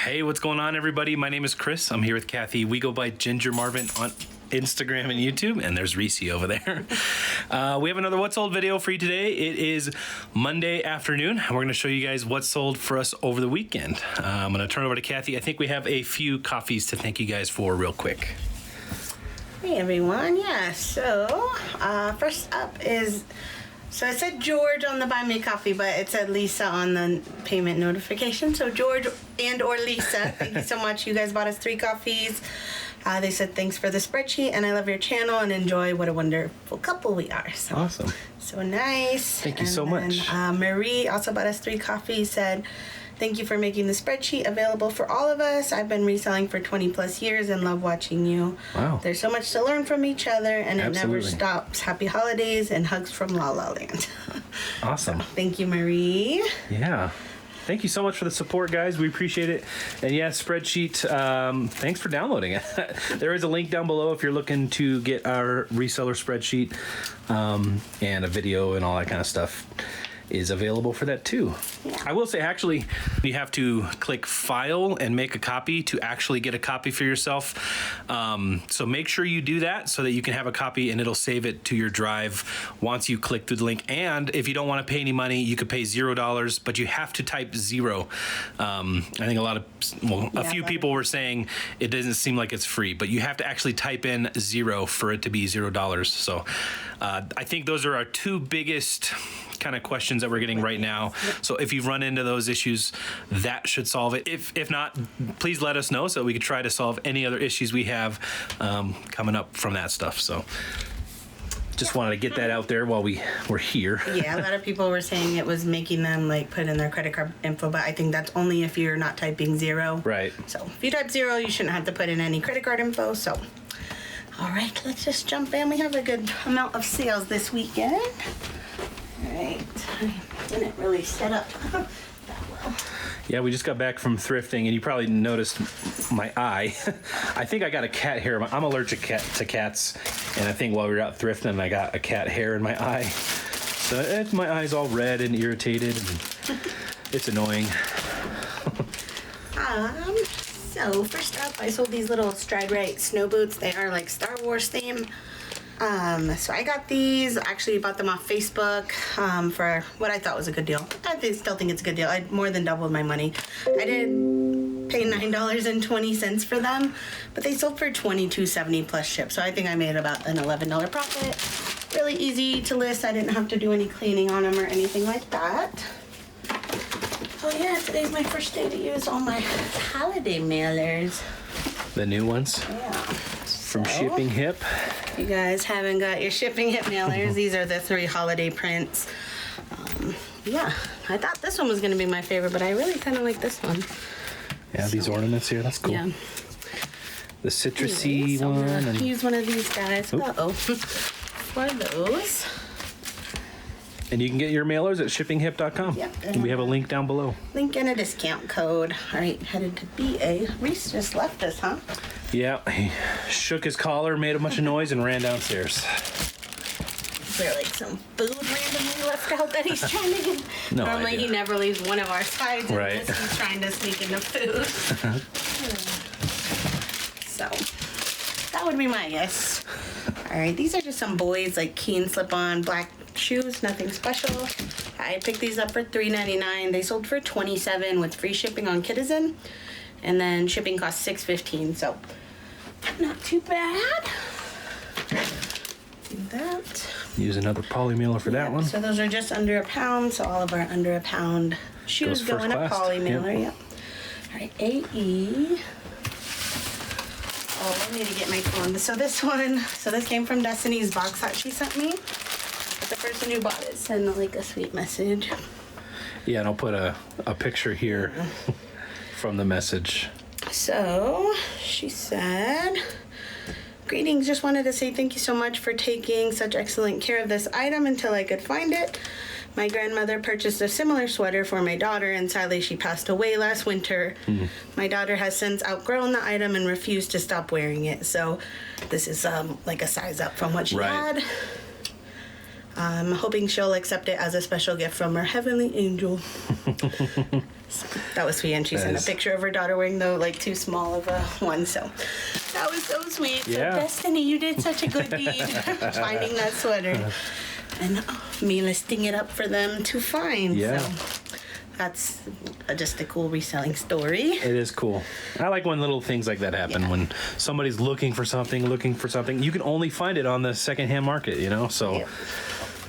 Hey, what's going on, everybody? My name is Chris. I'm here with Kathy. We go by Ginger Marvin on Instagram and YouTube, and there's Reese over there. We have another What Sold video for you today. It is Monday afternoon, and we're going to show you guys what sold for us over the weekend. I'm going to turn it over to Kathy. I think we have a few coffees to thank you guys for real quick. Hey everyone, so first up is, so it said George on the Buy Me Coffee, but it said Lisa on the payment notification. So George and or Lisa, thank you so much. You guys bought us 3 coffees. They said thanks for the spreadsheet and I love your channel and enjoy. What a wonderful couple we are. So awesome. So nice. Thank you so much. Marie also bought us 3 coffees, said thank you for making the spreadsheet available for all of us. I've been reselling for 20 plus years and love watching you. Wow. There's so much to learn from each other and Absolutely. it never stops. Happy holidays and hugs from La La Land. Awesome. So, thank you, Marie. Yeah. Thank you so much for the support, guys. We appreciate it. And yeah, spreadsheet, thanks for downloading it. There is a link down below if you're looking to get our reseller spreadsheet, and a video and all that kind of stuff is available for that too. Yeah. I will say, actually, you have to click file and make a copy to actually get a copy for yourself. So make sure you do that so that you can have a copy and it'll save it to your drive once you click through the link. And if you don't want to pay any money, you could pay $0, but you have to type 0. I think a few people were saying it doesn't seem like it's free, but you have to actually type in 0 for it to be $0. So I think those are our 2 biggest kind of questions that we're getting right now. So if you've run into those issues, that should solve it. If not, please let us know so that we could try to solve any other issues we have coming up from that stuff. So just wanted to get that out there while we're here. Yeah, a lot of people were saying it was making them like put in their credit card info, but I think that's only if you're not typing 0. Right. So if you type 0, you shouldn't have to put in any credit card info. So all right, let's just jump in. We have a good amount of sales this weekend. All right, I didn't really set up that well. Yeah, we just got back from thrifting, and you probably noticed my eye. I think I got a cat hair. I'm allergic to cats, and I think while we were out thrifting, I got a cat hair in my eye. So my eye's all red and irritated, and it's annoying. So first up, I sold these little Stride Right snow boots. They are like Star Wars theme. So I got these, actually bought them off Facebook, for what I thought was a good deal. I still think it's a good deal. I more than doubled my money. I did pay $9.20 for them, but they sold for $22.70 plus ship. So I think I made about an $11 profit. Really easy to list. I didn't have to do any cleaning on them or anything like that. Oh yeah, today's my first day to use all my holiday mailers. The new ones? Yeah. From Shipping Hip. You guys haven't got your Shipping Hip mailers. These are the 3 holiday prints. Yeah, I thought this one was going to be my favorite, but I really kind of like this one. Yeah, these ornaments here, that's cool. Yeah. The citrusy one. And use one of these guys. Uh-oh. For those. And you can get your mailers at shippinghip.com. Yep. And we have a link down below. Link and a discount code. All right, headed to BA. Reese just left us, huh? Yeah, he shook his collar, made a bunch of noise, and ran downstairs. Is there like some food randomly left out that he's trying to get? No Normally idea. he never leaves one of our sides. Right. He's trying to sneak in the food. So that would be my guess. All right, these are just some boys like Keen slip-on black shoes, nothing special. I picked these up for $3.99. They sold for $27 with free shipping on Citizen, and then shipping costs $6.15. So not too bad. Do that. Use another poly mailer for that one. So those are just under £1. So all of our under £1 shoes Goes go first in a class. poly mailer. Yep. Yep. All right, AE. Oh, I need to get my phone. So this came from Destiny's box that she sent me. But the person who bought it sent like a sweet message. Yeah, and I'll put a picture here from the message. So she said, greetings, just wanted to say thank you so much for taking such excellent care of this item until I could find it. My grandmother purchased a similar sweater for my daughter, and sadly she passed away last winter. My daughter has since outgrown the item and refused to stop wearing it. So this is like a size up from what she had. I'm hoping she'll accept it as a special gift from her heavenly angel. So, that was sweet, and she sent a picture of her daughter wearing the like too small of a one. So that was so sweet. Yeah. So Destiny, you did such a good deed finding that sweater, and me listing it up for them to find. Yeah. So that's just a cool reselling story. It is cool. I like when little things like that happen. Yeah. When somebody's looking for something, you can only find it on the secondhand market, you know? So, you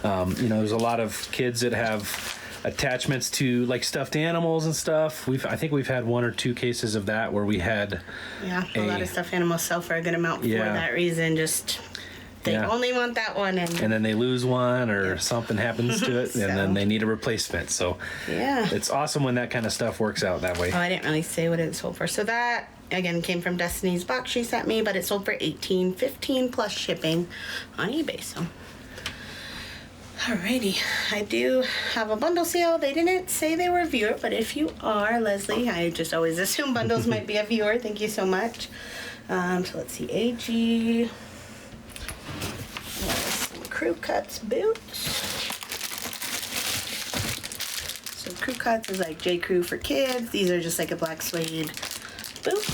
know, there's a lot of kids that have attachments to like stuffed animals and stuff. I think we've had 1 or 2 cases of that where we had a lot of stuffed animals sell for a good amount for that reason. Just they only want that one, and then they lose one or something happens to it, and then they need a replacement. So it's awesome when that kind of stuff works out that way. Oh, I didn't really say what it sold for. So that again came from Destiny's box she sent me, but it sold for $18.15 plus shipping on eBay. So alrighty, I do have a bundle sale. They didn't say they were a viewer, but if you are, Leslie, I just always assume bundles might be a viewer. Thank you so much. So let's see, AG. Some Crew Cuts boots. So Crew Cuts is like J. Crew for kids. These are just like a black suede boot.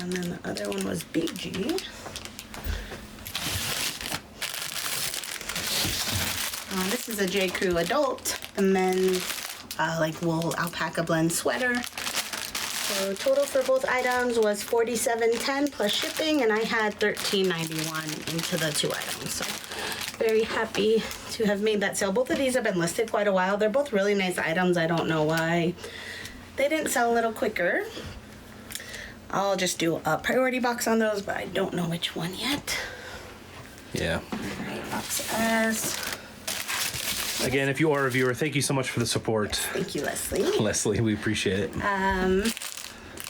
And then the other one was BG. This is a J. Crew adult, a men's like wool alpaca blend sweater. So total for both items was $47.10 plus shipping, and I had $13.91 into the 2 items. So very happy to have made that sale. Both of these have been listed quite a while. They're both really nice items. I don't know why they didn't sell a little quicker. I'll just do a priority box on those, but I don't know which one yet. Yeah. All right, box S. Again, if you are a viewer, thank you so much for the support. Yes, thank you, Leslie. Leslie, we appreciate it.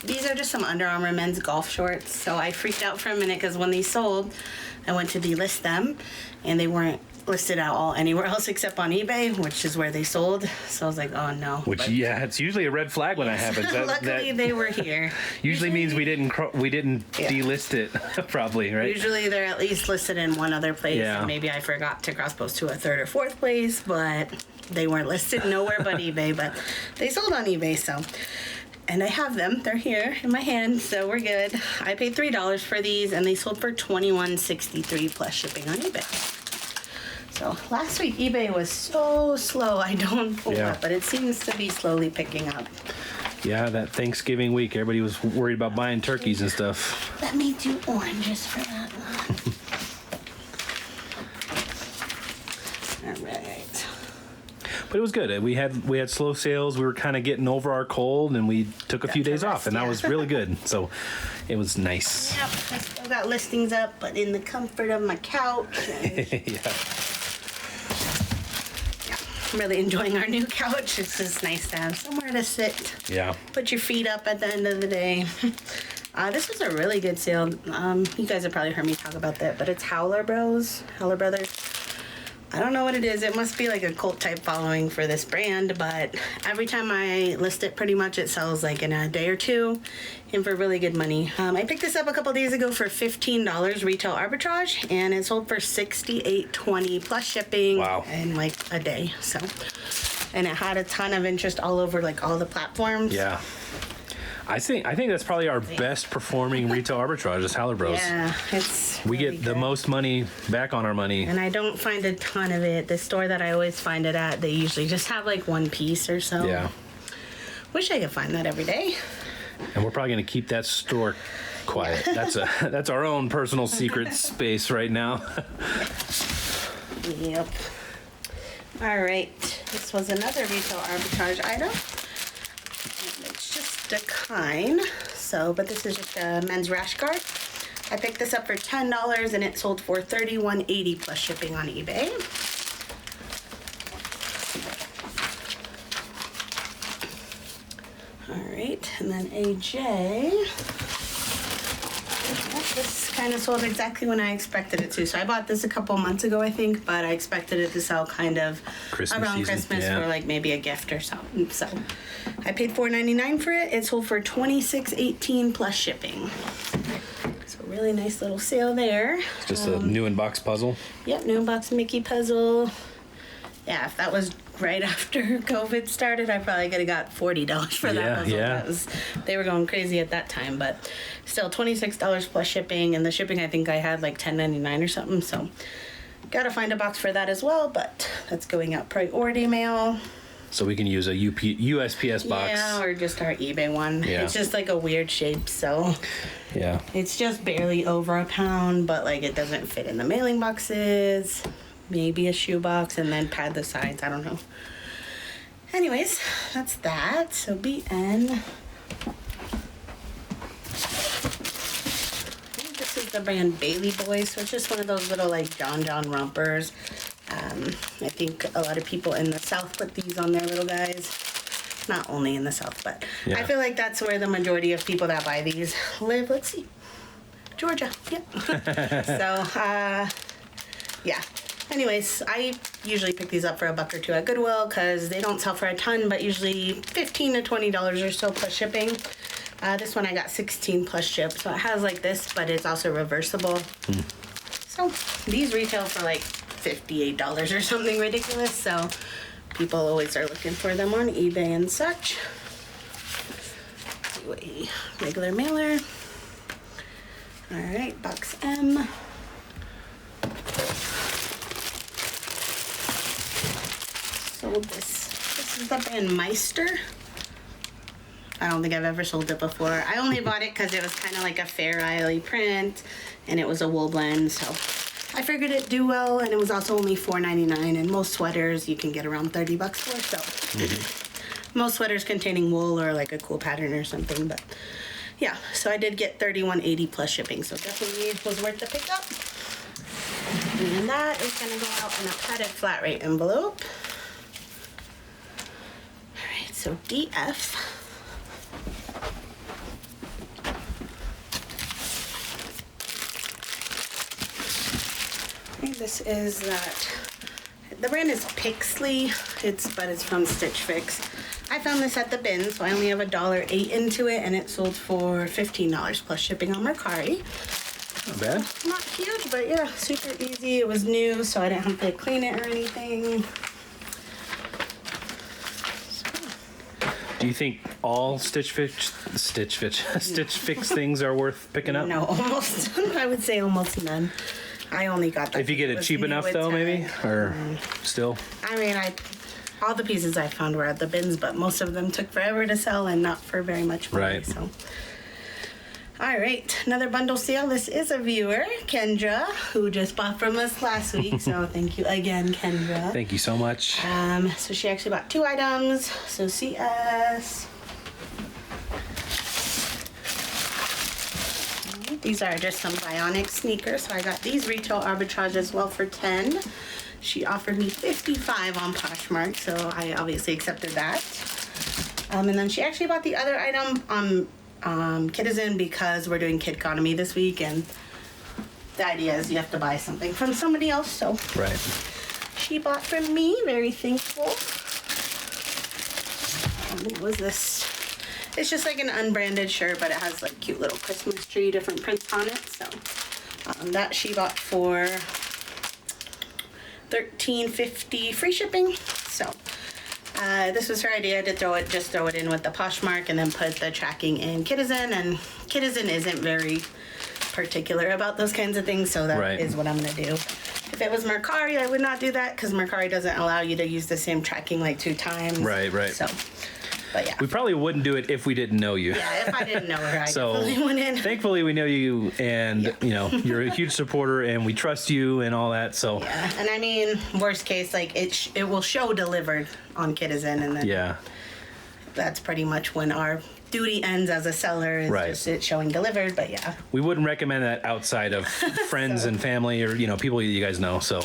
These are just some Under Armour men's golf shorts. So I freaked out for a minute because when they sold, I went to delist them, and they weren't listed at all anywhere else except on eBay, which is where they sold. So I was like, oh no. It's usually a red flag when that happens. Luckily, they were here. Usually means we didn't delist it, probably, right? Usually they're at least listed in one other place. Yeah. And maybe I forgot to cross-post to a 3rd or 4th place, but they weren't listed nowhere but eBay. But they sold on eBay, so. And I have them. They're here in my hand, so we're good. I paid $3 for these, and they sold for $21.63 plus shipping on eBay. So last week eBay was so slow. I don't know what, but it seems to be slowly picking up. Yeah, that Thanksgiving week, everybody was worried about buying turkeys and stuff. Let me do oranges for that one. All right. But it was good. We had slow sales. We were kind of getting over our cold, and we took a few days off, and that was really good. So it was nice. Yep, I still got listings up, but in the comfort of my couch. And I'm really enjoying our new couch. It's just nice to have somewhere to sit. Yeah. Put your feet up at the end of the day. This was a really good sale. You guys have probably heard me talk about that, but it's Howler Brothers. I don't know what it is. It must be like a cult type following for this brand, but every time I list it, pretty much it sells like in a day or two and for really good money. I picked this up a couple days ago for $15 retail arbitrage, and it sold for $68.20 plus shipping in like a day. So, and it had a ton of interest all over like all the platforms. Yeah. I think that's probably our best performing retail arbitrage is Howler Bros. Yeah, we get the most money back on our money. And I don't find a ton of it. The store that I always find it at, they usually just have like one piece or so. Yeah. Wish I could find that every day. And we're probably going to keep that store quiet. That's our own personal secret space right now. Yep. All right. This was another retail arbitrage item. It's just a kind. But this is just a men's rash guard. I picked this up for $10 and it sold for $31.80 plus shipping on eBay. All right, and then AJ. This kind of sold exactly when I expected it to. So I bought this a couple months ago, I think, but I expected it to sell kind of around Christmas for like maybe a gift or something. So I paid $4.99 for it. It sold for $26.18 plus shipping. So really nice little sale there. It's just a new in-box puzzle. Yep, new in-box Mickey puzzle. Yeah, if that was right after COVID started, I probably could have got $40 for that puzzle. Yeah. They were going crazy at that time, but still $26 plus shipping, and the shipping I think I had like $10.99 or something. So gotta find a box for that as well, but that's going out priority mail. So we can use a USPS box. Yeah, or just our eBay one. Yeah. It's just like a weird shape, so Yeah. it's just barely over a pound, but like it doesn't fit in the mailing boxes. Maybe a shoe box and then pad the sides. I don't know. Anyways, that's that. So BN. I think this is the brand Bailey Boy. So it's just one of those little like John rompers. I think a lot of people in the South put these on their little guys. Not only in the South, but Yeah. I feel like that's where the majority of people that buy these live. Let's see. Georgia. Yep. So, yeah. Anyways, I usually pick these up for $1 or $2 at Goodwill because they don't sell for a ton, but usually $15 to $20 or so plus shipping. This one I got 16 plus ship, so it has like this, but it's also reversible. So these retail for like $58 or something ridiculous, so people always are looking for them on eBay and such. Anyway, regular mailer. All right, box M. Sold this. This is the brand Meister. I don't think I've ever sold it before. I only bought it because it was kind of like a Fair Isle print, and it was a wool blend, so I figured it'd do well, and it was also only $4.99, and most sweaters you can get around $30 for, so most sweaters containing wool or like a cool pattern or something, but yeah, so I did get $31.80 plus shipping, so definitely was worth the pickup. And that is gonna go out in a padded flat rate envelope. All right, so DF. This is that. The brand is Pixley. But it's from Stitch Fix. I found this at the bin, so I only have $1.08 into it, and it sold for $15 plus shipping on Mercari. Not bad. Not huge, but yeah, super easy. It was new, so I didn't have to clean it or anything. Do you think all Stitch Fix things are worth picking up? No, almost. I would say almost none. I only got that. If you get it cheap enough, though, maybe? Or still? I mean, all the pieces I found were at the bins, but most of them took forever to sell and not for very much money. Right. So, all right, another bundle sale. This is a viewer, Kendra, who just bought from us last week. So thank you again, Kendra. Thank you so much. So she actually bought 2 items. So CS. These are just some Bionic sneakers. So I got these retail arbitrage as well for 10. She offered me 55 on Poshmark, so I obviously accepted that. And then she actually bought the other item on Kitizen because we're doing Kid Economy this week, and the idea is you have to buy something from somebody else. So Right. she bought from me. Very thankful. What was this? It's just like an unbranded shirt, but it has like cute little Christmas tree, different prints on it. So that she bought for $13.50 free shipping. So this was her idea to just throw it in with the Poshmark and then put the tracking in Kitizen. And Kitizen isn't very particular about those kinds of things, so that is what I'm gonna do. If it was Mercari, I would not do that because Mercari doesn't allow you to use the same tracking like 2 times. Right. So. But yeah. We probably wouldn't do it if we didn't know you. Yeah, if I didn't know her, I So definitely wouldn't. thankfully we know you, and you know you're a huge supporter, and we trust you and all that. So Yeah, and I mean, worst case, like it will show delivered on Kitizen, and then that's pretty much when our duty ends as a seller. Is just it showing delivered. But yeah, we wouldn't recommend that outside of friends and family, or people you guys know. So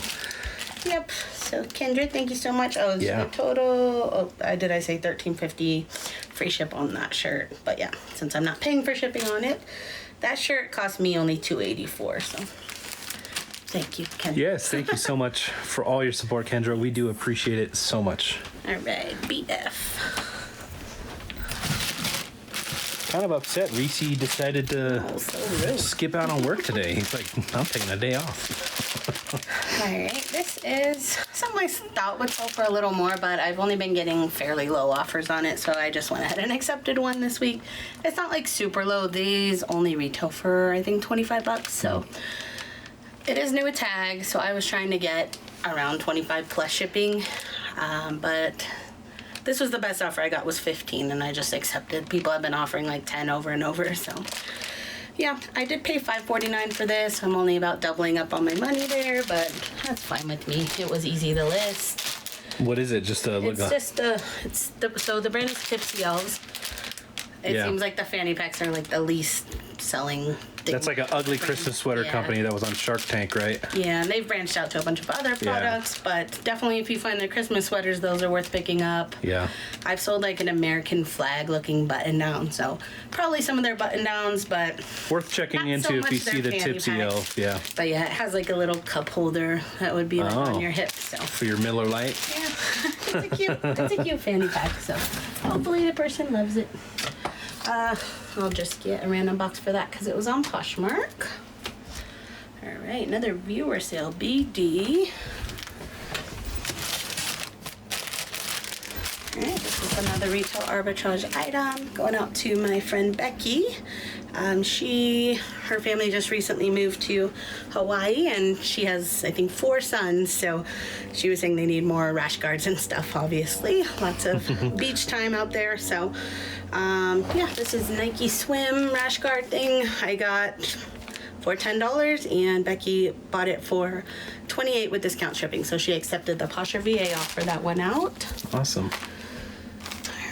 yep. So Kendra, thank you so much. Oh, the total. Did I say $13.50 free ship on that shirt? But yeah, since I'm not paying for shipping on it, that shirt cost me only $2.84. So thank you, Kendra. Yes, thank you so much for all your support, Kendra. We do appreciate it so much. All right, BF. kind of upset. Reese decided to so rude. skip out on work today. He's like, I'm taking a day off. All right, this is something I thought would sell for a little more, but I've only been getting fairly low offers on it, so I just went ahead and accepted one this week. It's not like super low. These only retail for, I think, $25, so it is new with tag, so I was trying to get around 25 plus shipping, but this was the best offer I got was 15, and I just accepted. People have been offering like 10 over and over, so yeah, I did pay $5.49 for this. I'm only about doubling up on my money there, but that's fine with me. It was easy to list. What is it? Just a look. So the brand is Tipsy Elves. It seems like the fanny packs are like the least selling thing. That's like an ugly Christmas sweater company that was on Shark Tank, right? Yeah, and they've branched out to a bunch of other products, but definitely if you find their Christmas sweaters, those are worth picking up. Yeah. I've sold like an American flag looking button down, so probably some of their button downs, but worth checking into if you see the Tipsy Elf. Yeah. But yeah, it has like a little cup holder that would be like on your hip. So for your Miller Lite. Yeah, it's a cute fanny pack. So hopefully the person loves it. I'll just get a random box for that because it was on Poshmark. All right, another viewer sale, BD. All right, this is another retail arbitrage item going out to my friend Becky. Her family just recently moved to Hawaii, and she has, I think, 4 sons. So she was saying they need more rash guards and stuff, obviously. Lots of beach time out there. So, yeah, this is Nike Swim rash guard thing. I got for $10, and Becky bought it for $28 with discount shipping. So she accepted the Poshmark VA offer that went out. Awesome.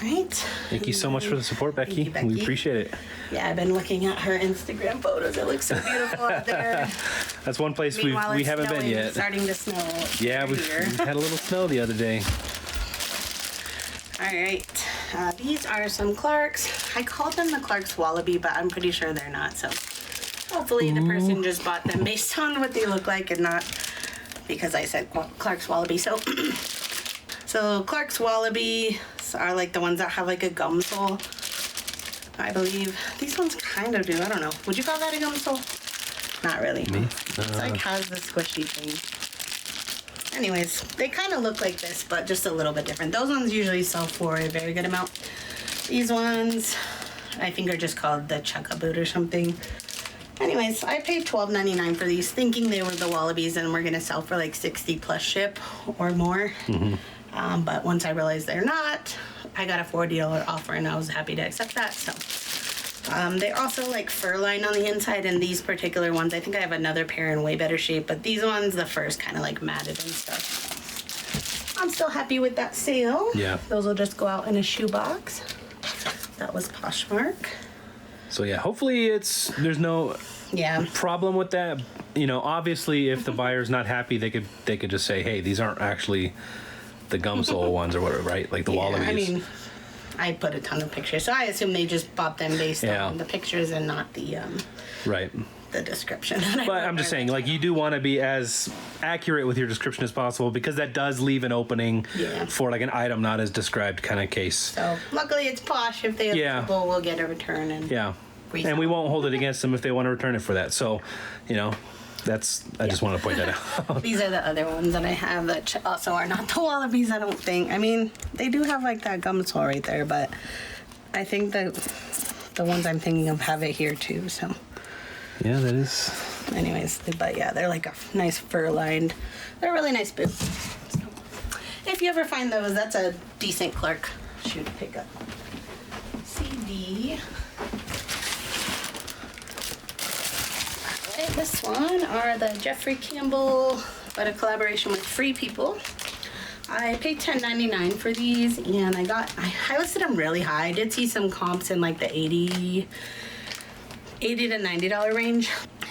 All right. Thank you so much for the support, Becky. You, Becky. We appreciate it. Yeah, I've been looking at her Instagram photos. It looks so beautiful out there. That's one place we haven't been yet. It's starting to snow. Yeah, we had a little snow the other day. All right. These are some Clarks. I called them the Clarks Wallaby, but I'm pretty sure they're not. So hopefully the person just bought them based on what they look like and not because I said Clarks Wallaby. So Clarks Wallaby are like the ones that have like a gum sole, I believe. These ones kind of do. I don't know. Would you call that a gum sole? Not really. Me? It's like has the squishy thing. Anyways, they kind of look like this, but just a little bit different. Those ones usually sell for a very good amount. These ones, I think are just called the Chukka boot or something. Anyways, I paid $12.99 for these, thinking they were the Wallabies and we're gonna sell for like 60 plus ship or more. Mm-hmm. But once I realized they're not, I got a $40 offer and I was happy to accept that. So they're also like fur lined on the inside, and these particular ones, I think I have another pair in way better shape, but these ones, the fur's kind of like matted and stuff. I'm still happy with that sale. Yeah. Those will just go out in a shoebox. That was Poshmark. So yeah, hopefully there's no problem with that. You know, obviously if the buyer's not happy, they could just say, hey, these aren't actually the gum sole ones or whatever, right? Like the Wallabies. I mean, I put a ton of pictures, so I assume they just bought them based on the pictures and not the right. The description. But I'm just saying, like, you do want to be as accurate with your description as possible because that does leave an opening for like an item not as described kind of case. So luckily it's Posh. If they have trouble, we'll get a return and and we won't hold it against them if they want to return it for that. So, you know. I just want to point that out. These are the other ones that I have that also are not the Wallabies, I don't think. I mean, they do have like that gum sole right there, but I think the ones I'm thinking of have it here too, so. Yeah, that is. Anyways, but yeah, they're like a nice fur lined. They're a really nice boot. So, if you ever find those, that's a decent Clark shoe to pick up. CD. This one are the Jeffrey Campbell, but a collaboration with Free People. I paid $10.99 for these, and I listed them really high. I did see some comps in like the $80 to $90 range,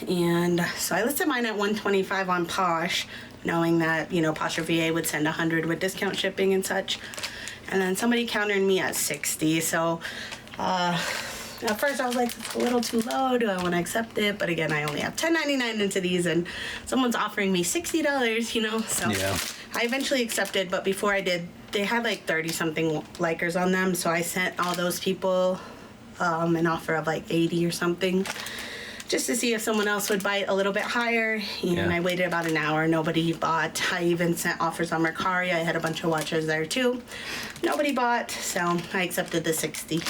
and so I listed mine at $125 on Posh, knowing that, you know, Posh or VA would send $100 with discount shipping and such. And then somebody countered me at $60, so at first I was like, it's a little too low, do I want to accept it? But again, I only have $10.99 into these, and someone's offering me $60, you know, so I eventually accepted. But before I did, they had like 30 something likers on them, so I sent all those people an offer of like 80 or something, just to see if someone else would bite a little bit higher. And I waited about an hour. Nobody bought. I even sent offers on Mercari. I had a bunch of watchers there too. Nobody bought, so I accepted the 60.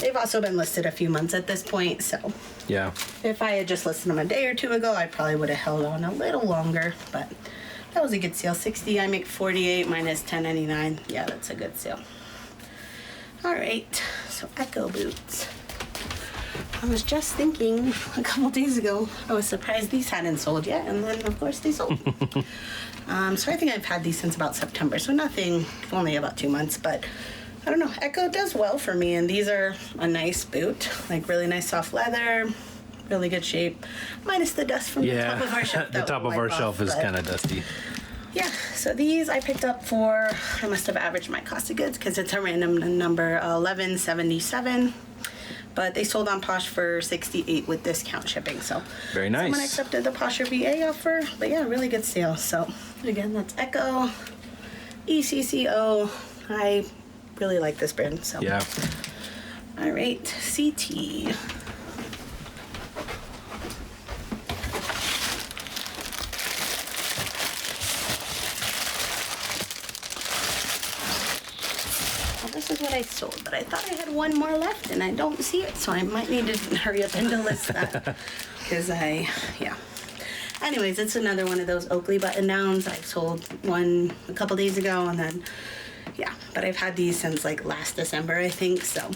They've also been listed a few months at this point, so Yeah. if I had just listed them a day or two ago, I probably would have held on a little longer, but that was a good sale. 60, I make 48 minus 10.99. Yeah, that's a good sale. All right, so Echo boots. I was just thinking a couple days ago, I was surprised these hadn't sold yet, and then of course they sold. So I think I've had these since about September, so nothing, only about 2 months, but I don't know, Echo does well for me, and these are a nice boot, like really nice soft leather, really good shape, minus the dust from the top of our shelf. The top of our shelf is kind of dusty. Yeah, so these I picked up for, I must have averaged my cost of goods because it's a random number, $11.77. But they sold on Posh for $68 with discount shipping. So very nice. Someone accepted the Posher VA offer. But yeah, really good sale. So again, that's Echo, ECCO. I really like this brand. So yeah. All right, CT. This is what I sold, but I thought I had one more left and I don't see it, so I might need to hurry up and list that because anyways, it's another one of those Oakley button downs. I sold one a couple days ago, and then but I've had these since like last December, I think, so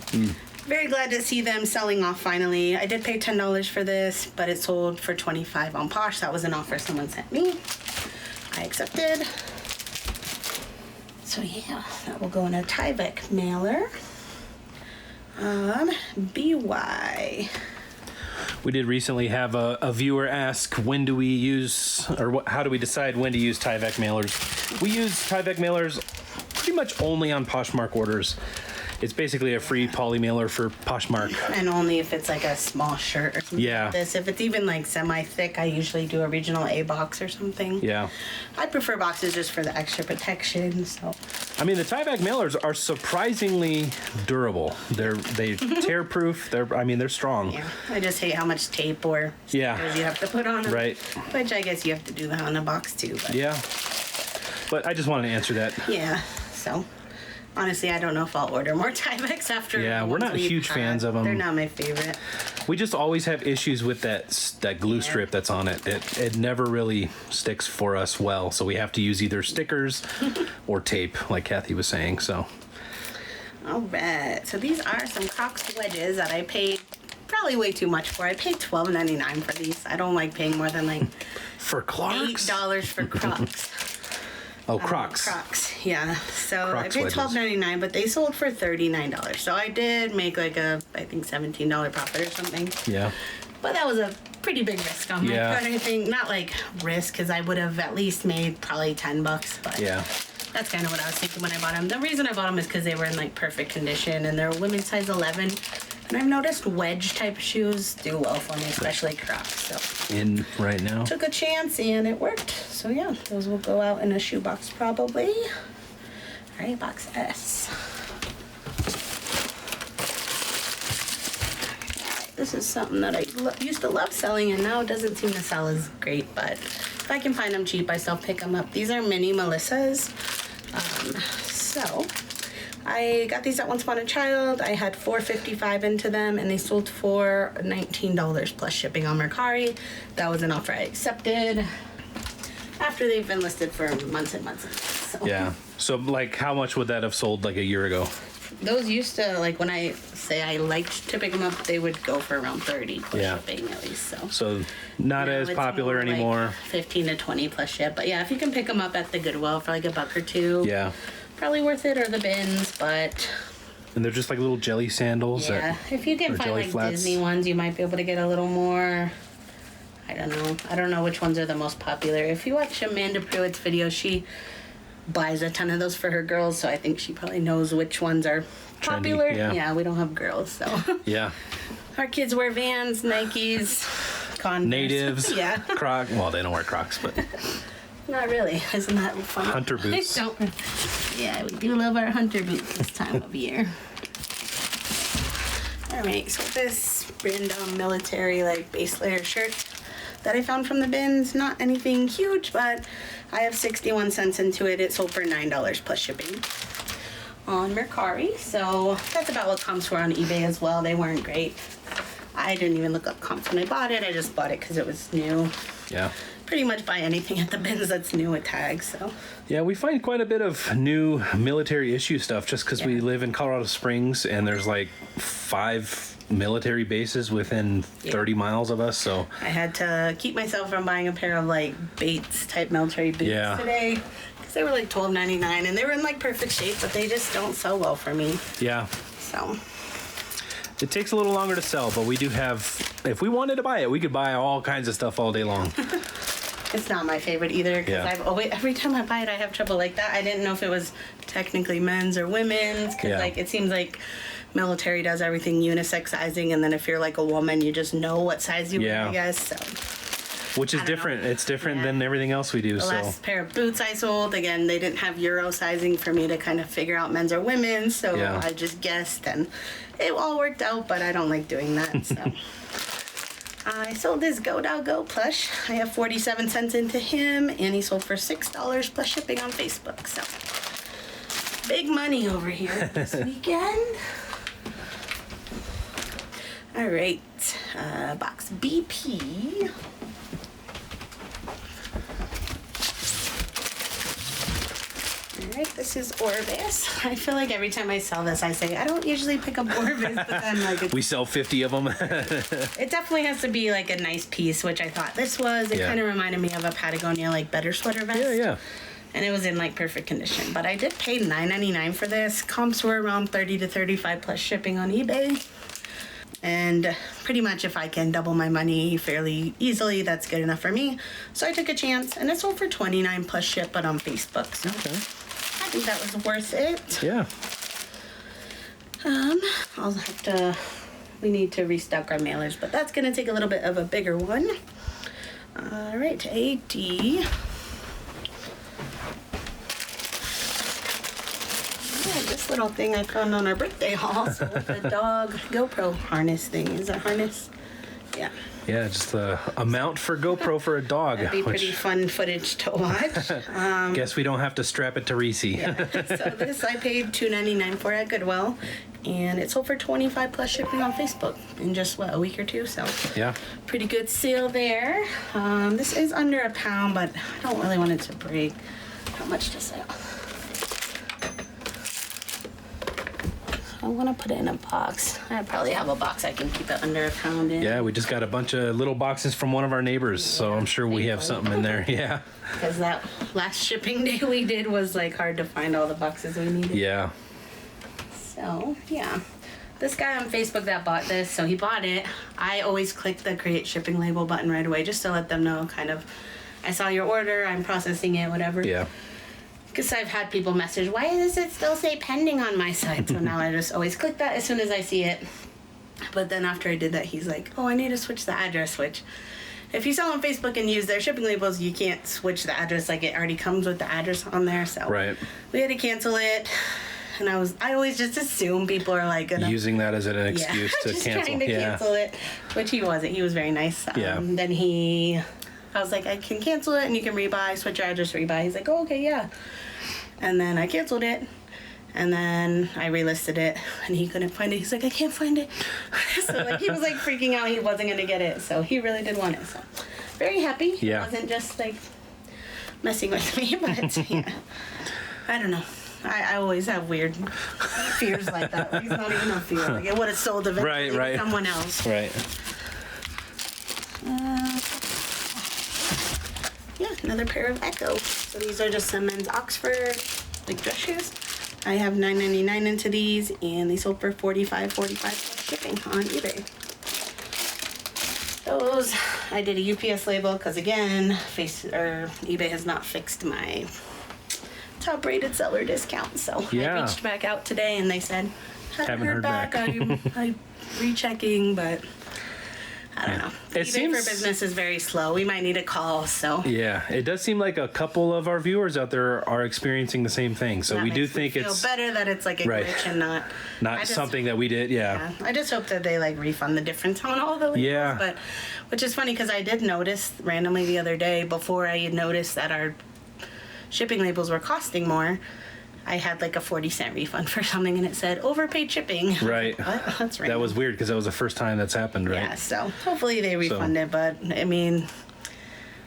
very glad to see them selling off finally. I did pay $10 for this, but it sold for $25 on Posh. That was an offer someone sent me. I accepted. So yeah, that will go in a Tyvek mailer. BY. We did recently have a viewer ask, when do we use, or how do we decide when to use Tyvek mailers? We use Tyvek mailers pretty much only on Poshmark orders. It's basically a free poly mailer for Poshmark. And only if it's like a small shirt or something like this. If it's even like semi-thick, I usually do a regional A box or something. Yeah. I prefer boxes just for the extra protection, so. I mean, the Tyvek mailers are surprisingly durable. They tear proof. They're strong. Yeah. I just hate how much tape or stickers you have to put on them. Right. Which I guess you have to do that on a box too. But. Yeah. But I just wanted to answer that. Yeah. So. Honestly, I don't know if I'll order more Tyveks after. Yeah, we're not huge fans of them. They're not my favorite. We just always have issues with that glue strip that's on it. It never really sticks for us well, so we have to use either stickers or tape, like Kathy was saying. So. All right. So these are some Cox Wedges that I paid probably way too much for. I paid $12.99 for these. I don't like paying more than like for Clarks? $8 for Crocs. Oh, Crocs. Crocs, yeah. So Crocs I paid $12.99, but they sold for $39. So I did make like I think $17 profit or something. Yeah. But that was a pretty big risk on my part, I think. Not like risk, because I would have at least made probably $10. But yeah. That's kind of what I was thinking when I bought them. The reason I bought them is because they were in like perfect condition, and they're women's size 11. And I've noticed wedge type shoes do well for me, especially Crocs. So in right now. Took a chance and it worked. So yeah, those will go out in a shoebox probably. All right, box S. This is something that I used to love selling, and now it doesn't seem to sell as great, but if I can find them cheap, I still pick them up. These are mini Melissas. So I got these at Once Upon a Child. I had $4.55 into them, and they sold for $19 plus shipping on Mercari. That was an offer I accepted after they've been listed for months and months and months. So. Yeah. So, like, how much would that have sold, like, a year ago? Those used to, like, when I say I liked to pick them up, they would go for around 30 plus shipping at least. So not as popular anymore. Like 15 to 20 plus ship. But yeah, if you can pick them up at the Goodwill for like $1 or $2, yeah, probably worth it, or the bins. But and they're just like little jelly sandals. Yeah, if you can find like flats. Disney ones, you might be able to get a little more. I don't know which ones are the most popular. If you watch Amanda Pruitt's video, she buys a ton of those for her girls, so I think she probably knows which ones are popular. Trendy, yeah, we don't have girls, so yeah. Our kids wear Vans, Nikes, Converse. Natives, yeah, Crocs. Well, they don't wear Crocs, but not really. Isn't that fun? Hunter boots. Yeah, we do love our hunter boots this time of year. All right, so this random military like base layer shirt that I found from the bins, not anything huge, but I have 61 cents into it. It sold for $9 plus shipping on Mercari. So that's about what comps were on eBay as well. They weren't great. I didn't even look up comps when I bought it. I just bought it because it was new. Yeah. Pretty much buy anything at the bins that's new with tags, so. Yeah, we find quite a bit of new military issue stuff just because we live in Colorado Springs and there's like 5 military bases within 30 miles of us, so. I had to keep myself from buying a pair of like Bates type military boots today because they were like $12.99 and they were in like perfect shape, but they just don't sell well for me. Yeah. So. It takes a little longer to sell, but we do have, if we wanted to buy it, we could buy all kinds of stuff all day long. It's not my favorite either because I've always, every time I buy it, I have trouble like that. I didn't know if it was technically men's or women's because like it seems like military does everything unisex sizing, and then if you're like a woman, you just know what size you wear, I guess. So. Which is different. It's different than everything else we do. The last pair of boots I sold, again, they didn't have Euro sizing for me to kind of figure out men's or women's, so I just guessed, and it all worked out, but I don't like doing that, so. I sold this Go Dog Go plush. I have 47 cents into him, and he sold for $6 plus shipping on Facebook, so. Big money over here this weekend. All right, box BP. Alright, this is Orvis. I feel like every time I sell this, I say, I don't usually pick up Orvis, but then like... We sell 50 of them. It definitely has to be like a nice piece, which I thought this was. It kind of reminded me of a Patagonia like better sweater vest. Yeah. And it was in like perfect condition. But I did pay $9.99 for this. Comps were around 30 to 35 plus shipping on eBay. And pretty much if I can double my money fairly easily, that's good enough for me. So I took a chance, and it sold for $29 plus ship, but on Facebook. So I think that was worth it. Yeah. I'll have to, we need to restock our mailers, but that's going to take a little bit of a bigger one. All right, AD. This little thing I found on our birthday haul. So the dog GoPro harness thing. Is it a harness? Yeah. Yeah, just a mount for GoPro for a dog. That'd be pretty fun footage to watch. Guess we don't have to strap it to Reese. Yeah. So this I paid $2.99 for at Goodwill, and it sold for $25 plus shipping on Facebook in just a week or two. So yeah, pretty good sale there. This is under £1, but I don't really want it to break. How much to sell? I want to put it in a box. I probably have a box I can keep it under £1 in. Yeah, we just got a bunch of little boxes from one of our neighbors, so I'm sure we have something in there. Yeah. Because that last shipping day we did was like hard to find all the boxes we needed. Yeah. So, yeah. This guy on Facebook that bought this, so he bought it. I always click the create shipping label button right away just to let them know kind of, I saw your order, I'm processing it, whatever. Yeah. Because I've had people message, why does it still say pending on my side? So now I just always click that as soon as I see it. But then after I did that, he's like, oh, I need to switch the address, which if you sell on Facebook and use their shipping labels, you can't switch the address. Like it already comes with the address on there. So we had to cancel it. And I always just assume people are like using that as an excuse to just cancel. Trying to cancel it, which he wasn't. He was very nice. Then I was like, I can cancel it and you can rebuy, switch your address, rebuy. He's like, oh, okay, yeah. And then I canceled it. And then I relisted it and he couldn't find it. He's like, I can't find it. So like he was like freaking out. He wasn't going to get it. So he really did want it. So very happy. Yeah. He wasn't just like messing with me, but yeah. I don't know. I always have weird fears like that. It's not even a fear. Like it would have sold eventually to someone else. Right. Yeah, another pair of Echo. So these are just some men's Oxford, like dress shoes. I have $9.99 into these, and they sold for $45 plus shipping on eBay. Those, I did a UPS label because again, eBay has not fixed my top rated seller discount. So I reached back out today, and they said haven't heard back. I'm rechecking, but I don't know. It eBay seems for business is very slow. We might need a call. So yeah, it does seem like a couple of our viewers out there are experiencing the same thing. So that we do makes me think feel it's better that it's like a Right. glitch and not something that we did. Yeah. I just hope that they like refund the difference on all the labels. Yeah. But which is funny because I did notice randomly the other day before I had noticed that our shipping labels were costing more. I had like a 40-cent refund for something and it said overpaid shipping. Right. What? That's right. That was weird because that was the first time that's happened, right? Yeah, so hopefully they refund it, but I mean,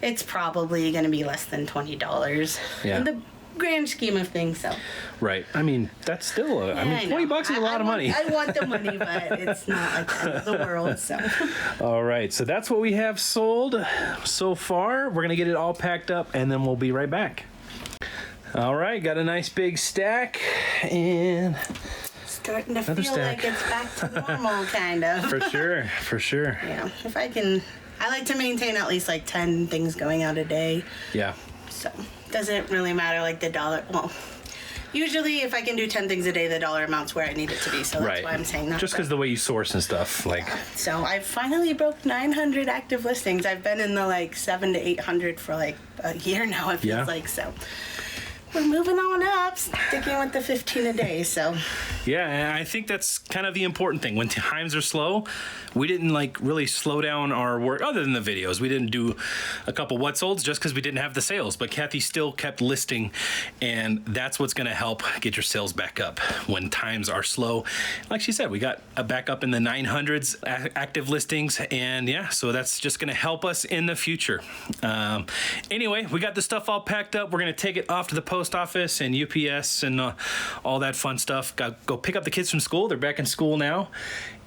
it's probably going to be less than $20 Yeah. in the grand scheme of things. So Right. I mean, that's still I $20 know. is a lot of money. I want the money, but it's not like the end of the world. So All right. So that's what we have sold so far. We're going to get it all packed up and then we'll be right back. All right. Got a nice big stack and starting to feel Another stack. like it's back to normal, kind of. for sure. For sure. Yeah, if I can, I like to maintain at least like 10 things going out a day. Yeah. So doesn't really matter like the dollar. Well, usually if I can do 10 things a day, the dollar amount's where I need it to be. So that's Right. why I'm saying that. Just because the way you source and stuff, like. So I finally broke 900 active listings. I've been in the like 700 to 800 for like a year now. It feels Yeah. like so. We're moving on up, sticking with the 15 a day. So Yeah, and I think that's kind of the important thing. When times are slow, we didn't like really slow down our work other than the videos. We didn't do a couple what solds just because we didn't have the sales, but Kathy still kept listing, and that's what's going to help get your sales back up when times are slow. Like she said, we got a back up in the 900s active listings, and yeah, so that's just going to help us in the future. Anyway, we got the stuff all packed up. We're going to take it off to the post office and UPS and all that fun stuff. Go pick up the kids from school. They're back in school now.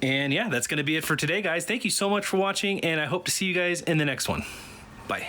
And yeah, that's going to be it for today, guys. Thank you so much for watching, and I hope to see you guys in the next one. Bye.